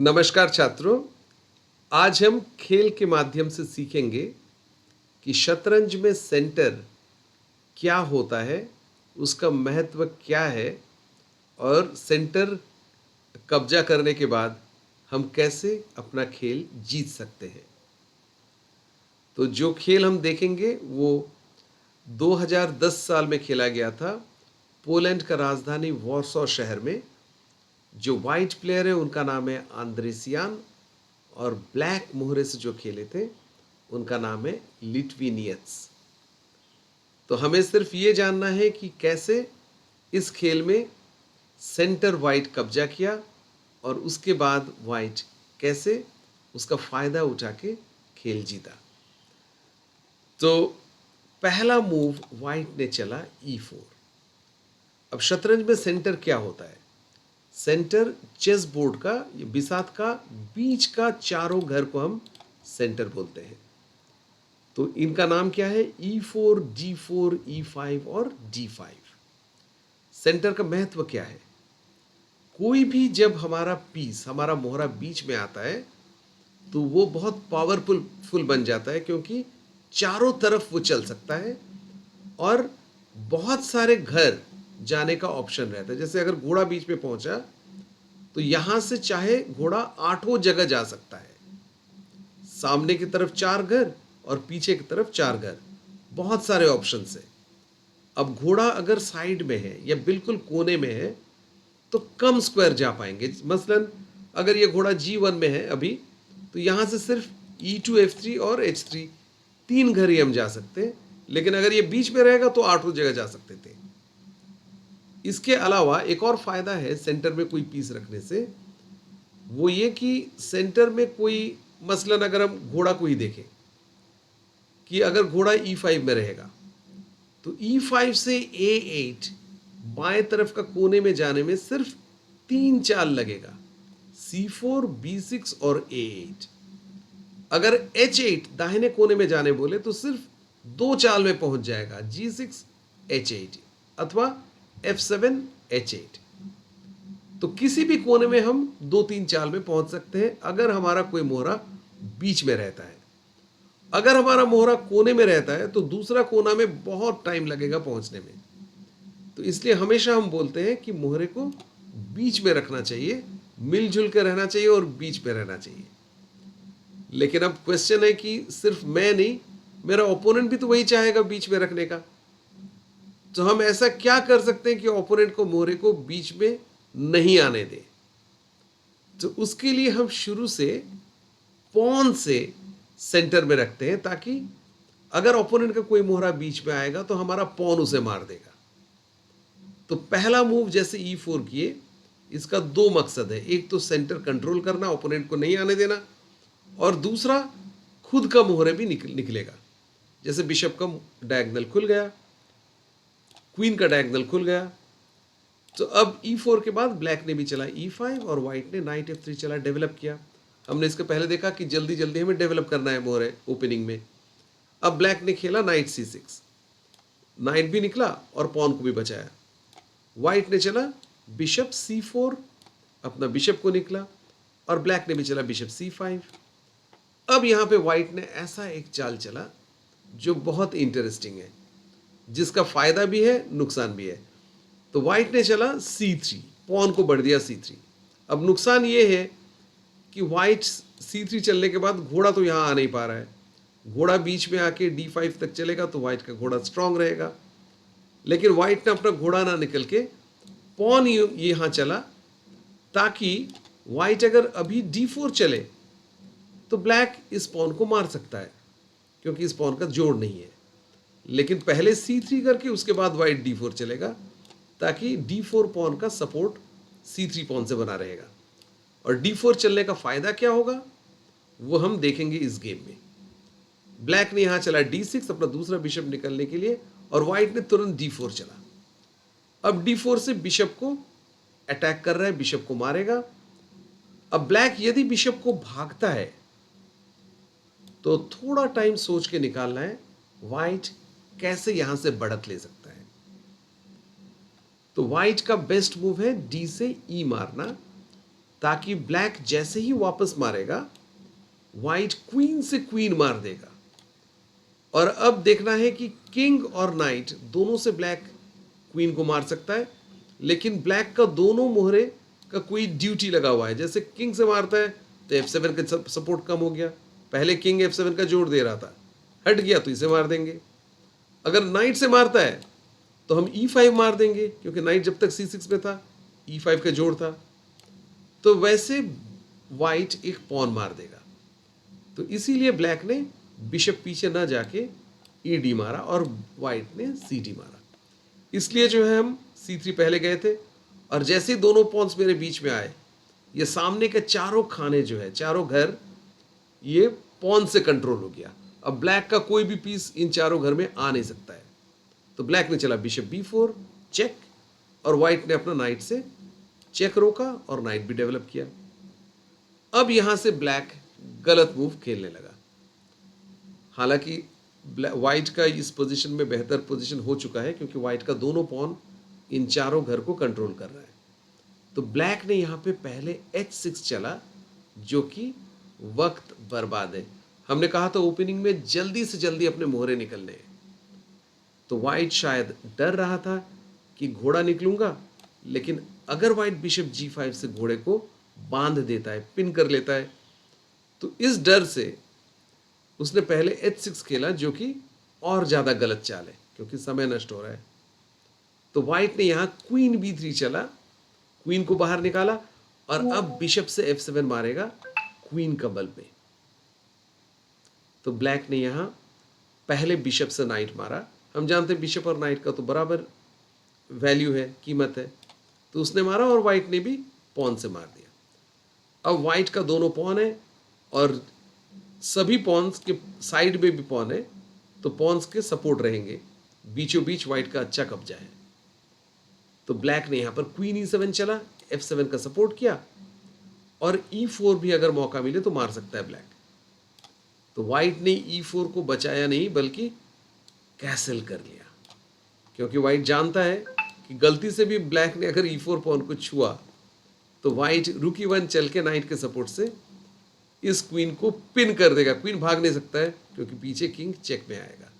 नमस्कार छात्रों। आज हम खेल के माध्यम से सीखेंगे कि शतरंज में सेंटर क्या होता है, उसका महत्व क्या है और सेंटर कब्जा करने के बाद हम कैसे अपना खेल जीत सकते हैं। तो जो खेल हम देखेंगे वो 2010 साल में खेला गया था पोलैंड का राजधानी वॉर्सो शहर में। जो वाइट प्लेयर है उनका नाम है आंद्रेसियान और ब्लैक मोहरे से जो खेले थे उनका नाम है लिटविनियट्स। तो हमें सिर्फ ये जानना है कि कैसे इस खेल में सेंटर वाइट कब्जा किया और उसके बाद वाइट कैसे उसका फायदा उठा के खेल जीता। तो पहला मूव वाइट ने चला E4। अब शतरंज में सेंटर क्या होता है? सेंटर चेस बोर्ड का, बिसात का बीच का चारों घर को हम सेंटर बोलते हैं। तो इनका नाम क्या है? E4, D4, E5 और D5। सेंटर का महत्व क्या है? कोई भी जब हमारा पीस, हमारा मोहरा बीच में आता है तो वो बहुत पावरफुल बन जाता है, क्योंकि चारों तरफ वो चल सकता है और बहुत सारे घर जाने का ऑप्शन रहता है। जैसे अगर घोड़ा बीच में पहुंचा तो यहां से चाहे घोड़ा आठों जगह जा सकता है। सामने की तरफ 4 घर और पीछे की तरफ 4 घर, बहुत सारे ऑप्शन है। अब घोड़ा अगर साइड में है या बिल्कुल कोने में है तो कम स्क्वायर जा पाएंगे। मसलन अगर ये घोड़ा G1 में है अभी, तो यहां से सिर्फ E2, F3 और H3 3 घर ही हम जा सकते हैं, लेकिन अगर ये बीच में रहेगा तो आठों जगह जा सकते थे। इसके अलावा एक और फायदा है सेंटर में कोई पीस रखने से, वो ये कि सेंटर में कोई, मसलन अगर हम घोड़ा को ही देखें कि अगर घोड़ा E5 में रहेगा तो E5 से A8 बाएं तरफ का कोने में जाने में सिर्फ 3 चाल लगेगा, C4, B6 और A8। अगर H8 दाहिने कोने में जाने बोले तो सिर्फ 2 चाल में पहुंच जाएगा, G6, H8 अथवा F7, H8। तो किसी भी कोने में हम 2-3 चाल में पहुंच सकते हैं अगर हमारा कोई मोहरा बीच में रहता है। अगर हमारा मोहरा कोने में रहता है तो दूसरा कोना में बहुत टाइम लगेगा पहुंचने में। तो इसलिए हमेशा हम बोलते हैं कि मोहरे को बीच में रखना चाहिए, मिलजुल कर रहना चाहिए और बीच में रहना चाहिए। लेकिन अब क्वेश्चन है कि सिर्फ मैं नहीं, मेरा ओपोनेंट भी तो वही चाहेगा बीच में रखने का। तो हम ऐसा क्या कर सकते हैं कि ओपोनेंट को, मोहरे को बीच में नहीं आने दें? तो उसके लिए हम शुरू से पॉन से सेंटर में रखते हैं, ताकि अगर ओपोनेंट का कोई मोहरा बीच में आएगा तो हमारा पॉन उसे मार देगा। तो पहला मूव जैसे E4 किए, इसका 2 मकसद है। एक तो सेंटर कंट्रोल करना, ओपोनेंट को नहीं आने देना, और दूसरा खुद का मोहरे भी निकलेगा। जैसे बिशप का डायगोनल खुल गया, क्वीन का डायगोनल खुल गया। तो अब E4 के बाद ब्लैक ने भी चला E5 और व्हाइट ने नाइट F3 चला, डेवलप किया। हमने इसके पहले देखा कि जल्दी जल्दी हमें डेवलप करना है मोहरे ओपनिंग में। अब ब्लैक ने खेला नाइट C6, नाइट भी निकला और पॉन को भी बचाया। व्हाइट ने चला बिशप C4, अपना बिशप को निकला, और ब्लैक ने भी चला बिशप C5। अब यहां पे व्हाइट ने ऐसा एक चाल चला जो बहुत इंटरेस्टिंग है, जिसका फायदा भी है, नुकसान भी है। तो व्हाइट ने चला C3, पॉन को बढ़ दिया C3। अब नुकसान ये है कि व्हाइट C3 चलने के बाद घोड़ा तो यहां आ नहीं पा रहा है। घोड़ा बीच में आके D5 तक चलेगा तो व्हाइट का घोड़ा स्ट्रांग रहेगा, लेकिन व्हाइट ने अपना घोड़ा ना निकल के पॉन यहां चला, ताकि व्हाइट अगर अभी D4 चले तो ब्लैक इस पॉन को मार सकता है, क्योंकि इस पॉन का जोड़ नहीं है। लेकिन पहले C3 करके उसके बाद व्हाइट D4 चलेगा, ताकि D4 पॉन का सपोर्ट C3 पॉन से बना रहेगा। और D4 चलने का फायदा क्या होगा वो हम देखेंगे इस गेम में। ब्लैक ने यहां चला D6 अपना दूसरा बिशप निकलने के लिए, और व्हाइट ने तुरंत D4 चला। अब D4 से बिशप को अटैक कर रहा है, बिशप को मारेगा। अब ब्लैक यदि बिशप को भागता है तो थोड़ा टाइम सोच के निकालना है व्हाइट कैसे यहां से बढ़त ले सकता है। तो व्हाइट का बेस्ट मूव है D से E मारना, ताकि ब्लैक जैसे ही वापस मारेगा वाइट क्वीन से क्वीन मार देगा। और अब देखना है कि किंग और नाइट दोनों से ब्लैक क्वीन को मार सकता है, लेकिन ब्लैक का दोनों मोहरे का कोई ड्यूटी लगा हुआ है। जैसे किंग से मारता है तो F7 का सपोर्ट कम हो गया, पहले किंग F7 का जोर दे रहा था, हट गया तो इसे मार देंगे। अगर नाइट से मारता है तो हम E5 मार देंगे, क्योंकि नाइट जब तक C6 में था E5 का जोड़ था। तो वैसे वाइट एक पॉन मार देगा, तो इसीलिए ब्लैक ने बिशप पीछे ना जाके E मारा और वाइट ने C मारा। इसलिए जो है हम C3 पहले गए थे, और जैसे ही दोनों पॉन्स मेरे बीच में आए, ये सामने के चारों खाने जो है, चारों घर, ये पॉन से कंट्रोल हो गया। अब ब्लैक का कोई भी पीस इन चारों घर में आ नहीं सकता है। तो ब्लैक ने चला बिशप B4 चेक, और वाइट ने अपना नाइट से चेक रोका और नाइट भी डेवलप किया। अब यहां से ब्लैक गलत मूव खेलने लगा। हालांकि वाइट का इस पोजीशन में बेहतर पोजीशन हो चुका है, क्योंकि वाइट का दोनों पॉन इन चारों घर को कंट्रोल कर रहा है। तो ब्लैक ने यहां पे पहले H6 चला, जो कि वक्त बर्बाद है। हमने कहा था ओपनिंग में जल्दी से जल्दी अपने मोहरे निकलने हैं। तो वाइट शायद डर रहा था कि घोड़ा निकलूंगा, लेकिन अगर वाइट बिशप G5 से घोड़े को बांध देता है, पिन कर लेता है, तो इस डर से उसने पहले H6 खेला, जो कि और ज्यादा गलत चाल है, क्योंकि समय नष्ट हो रहा है। तो वाइट ने यहां क्वीन B3 चला, क्वीन को बाहर निकाला, और अब बिशप से F7 मारेगा क्वीन का बल पे। तो ब्लैक ने यहां पहले बिशप से नाइट मारा। हम जानते हैं बिशप और नाइट का तो बराबर वैल्यू है, कीमत है, तो उसने मारा और वाइट ने भी पॉन से मार दिया। अब वाइट का दोनों पॉन है और सभी पॉन्स के साइड में भी पॉन है, तो पॉन्स के सपोर्ट रहेंगे, बीचों बीच वाइट का अच्छा कब्जा है। तो ब्लैक ने यहां पर क्वीन E7 चला, F7 का सपोर्ट किया, और E4 भी अगर मौका मिले तो मार सकता है ब्लैक। तो वाइट ने E4 को बचाया नहीं, बल्कि कैसल कर लिया, क्योंकि वाइट जानता है कि गलती से भी ब्लैक ने अगर E4 पॉन को छुआ तो वाइट रुक E1 चल के नाइट के सपोर्ट से इस क्वीन को पिन कर देगा। क्वीन भाग नहीं सकता है, क्योंकि पीछे किंग चेक में आएगा।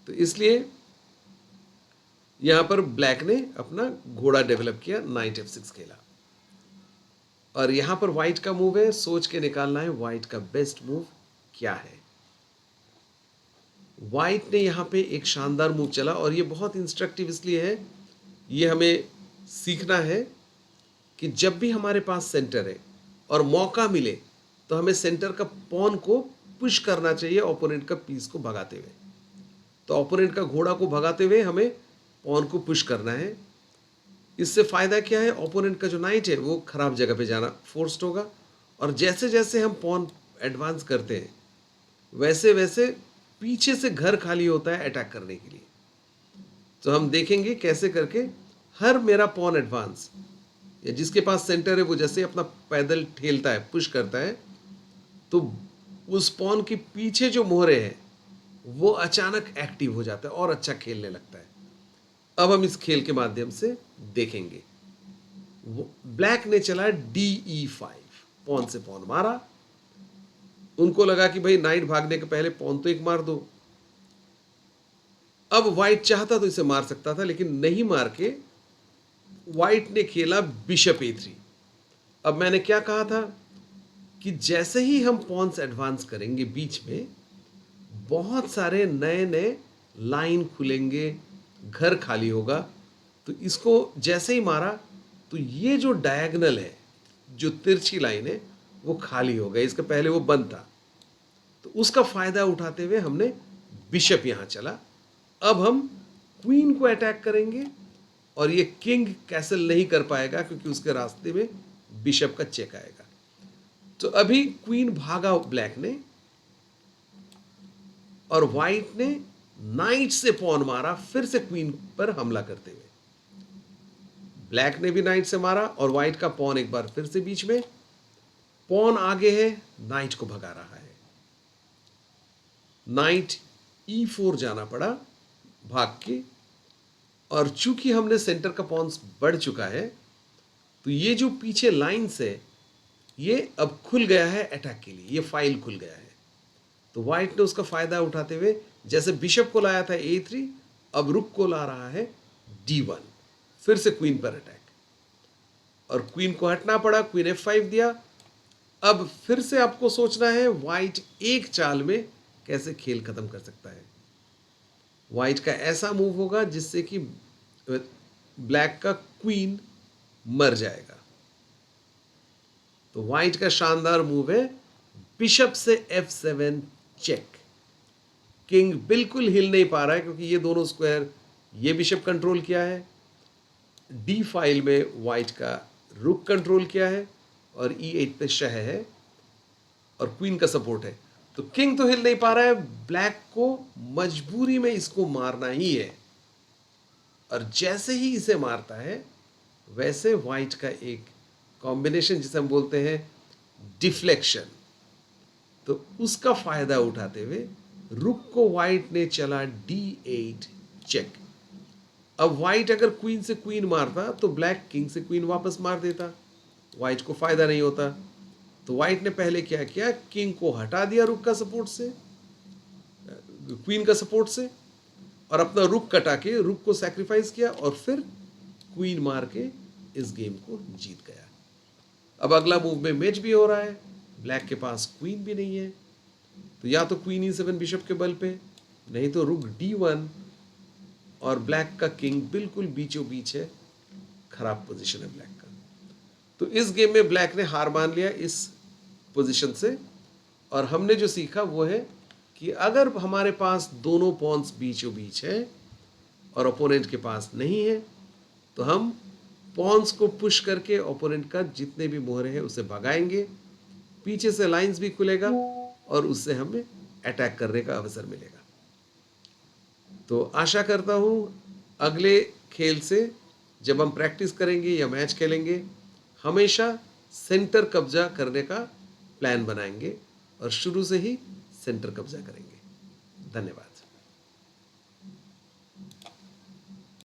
तो इसलिए यहां पर ब्लैक ने अपना घोड़ा डेवलप किया, नाइट F6 खेला। और यहां पर वाइट का मूव है, सोच के निकालना है वाइट का बेस्ट मूव क्या है। वाइट ने यहां पे एक शानदार मूव चला, और ये बहुत इंस्ट्रक्टिव इसलिए है, ये हमें सीखना है कि जब भी हमारे पास सेंटर है और मौका मिले तो हमें सेंटर का पॉन को पुश करना चाहिए ओपोनेंट का पीस को भगाते हुए। तो ओपोनेंट का घोड़ा को भगाते हुए हमें पॉन को पुश करना है। इससे फायदा क्या है, ओपोनेंट का जो नाइट है वो खराब जगह पे जाना फोर्स्ड होगा, और जैसे जैसे हम पॉन एडवांस करते हैं वैसे वैसे पीछे से घर खाली होता है अटैक करने के लिए। तो हम देखेंगे कैसे करके हर मेरा पॉन एडवांस, या जिसके पास सेंटर है वो जैसे अपना पैदल ठेलता है, पुश करता है, तो उस पॉन के पीछे जो मोहरे हैं वो अचानक एक्टिव हो जाता है और अच्छा खेलने लगता है। अब हम इस खेल के माध्यम से देखेंगे। ब्लैक ने चला DE5, पॉन से पॉन मारा। उनको लगा कि भाई नाइट भागने के पहले पॉन तो एक मार दो। अब वाइट चाहता तो इसे मार सकता था, लेकिन नहीं मार के वाइट ने खेला बिशप A3। अब मैंने क्या कहा था कि जैसे ही हम पॉन्स एडवांस करेंगे बीच में बहुत सारे नए नए लाइन खुलेंगे, घर खाली होगा। तो इसको जैसे ही मारा तो ये जो डायगोनल है, जो तिरछी लाइन है, वो खाली हो गई। इसके पहले वो बंद था, तो उसका फायदा उठाते हुए हमने बिशप यहां चला। अब हम क्वीन को अटैक करेंगे, और ये किंग कैसल नहीं कर पाएगा, क्योंकि उसके रास्ते में बिशप का चेक आएगा। तो अभी क्वीन भागा ब्लैक ने, और वाइट ने नाइट से पॉन मारा, फिर से क्वीन पर हमला करते हुए। ब्लैक ने भी नाइट से मारा, और वाइट का पॉन एक बार फिर से बीच में, पॉन आगे है, नाइट को भगा रहा है। नाइट E4 जाना पड़ा भाग के, और चूंकि हमने सेंटर का पॉन्स बढ़ चुका है, तो ये जो पीछे लाइन्स है ये अब खुल गया है अटैक के लिए, ये फाइल खुल गया है। तो वाइट ने उसका फायदा उठाते हुए जैसे बिशप को लाया था A3, अब रुक को ला रहा है D1, फिर से क्वीन पर अटैक, और क्वीन को हटना पड़ा, क्वीन F5 दिया। अब फिर से आपको सोचना है वाइट एक चाल में कैसे खेल खत्म कर सकता है। वाइट का ऐसा मूव होगा जिससे कि ब्लैक का क्वीन मर जाएगा। तो वाइट का शानदार मूव है बिशप से F7 चेक। किंग बिल्कुल हिल नहीं पा रहा है क्योंकि ये दोनों स्क्वायर ये बिशप कंट्रोल किया है, डी फाइल में वाइट का रुक कंट्रोल किया है, और E8 पे शह है और क्वीन का सपोर्ट है। तो किंग तो हिल नहीं पा रहा है, ब्लैक को मजबूरी में इसको मारना ही है, और जैसे ही इसे मारता है वैसे वाइट का एक कॉम्बिनेशन जिसे हम बोलते हैं डिफ्लेक्शन, तो उसका फायदा उठाते हुए रुक को वाइट ने चला D8 चेक। अब वाइट अगर क्वीन से क्वीन मारता तो ब्लैक किंग से क्वीन वापस मार देता, वाइट को फायदा नहीं होता। तो वाइट ने पहले क्या किया, किंग को हटा दिया रुक का सपोर्ट से, क्वीन का सपोर्ट से, और अपना रुक कटा के रुक को सैक्रिफाइस किया, और फिर क्वीन मार के इस गेम को जीत गया। अब अगला मूव में मैच भी हो रहा है, ब्लैक के पास क्वीन भी नहीं है, तो या तो क्वीन E7 बिशप के बल पे, नहीं तो रुक D1, और ब्लैक का किंग बिल्कुल बीचों बीच है, खराब पोजीशन है ब्लैक का। तो इस गेम में ब्लैक ने हार मान लिया इस पोजीशन से, और हमने जो सीखा वो है कि अगर हमारे पास दोनों पॉन्स बीचों बीच है और ओपोनेंट के पास नहीं है, तो हम पॉन्स को पुश करके ओपोनेंट का जितने भी मोहरे हैं उसे भगाएंगे, पीछे से लाइंस भी खुलेगा और उससे हमें अटैक करने का अवसर मिलेगा। तो आशा करता हूँ अगले खेल से जब हम प्रैक्टिस करेंगे या मैच खेलेंगे, हमेशा सेंटर कब्जा करने का प्लान बनाएंगे और शुरू से ही सेंटर कब्जा करेंगे। धन्यवाद।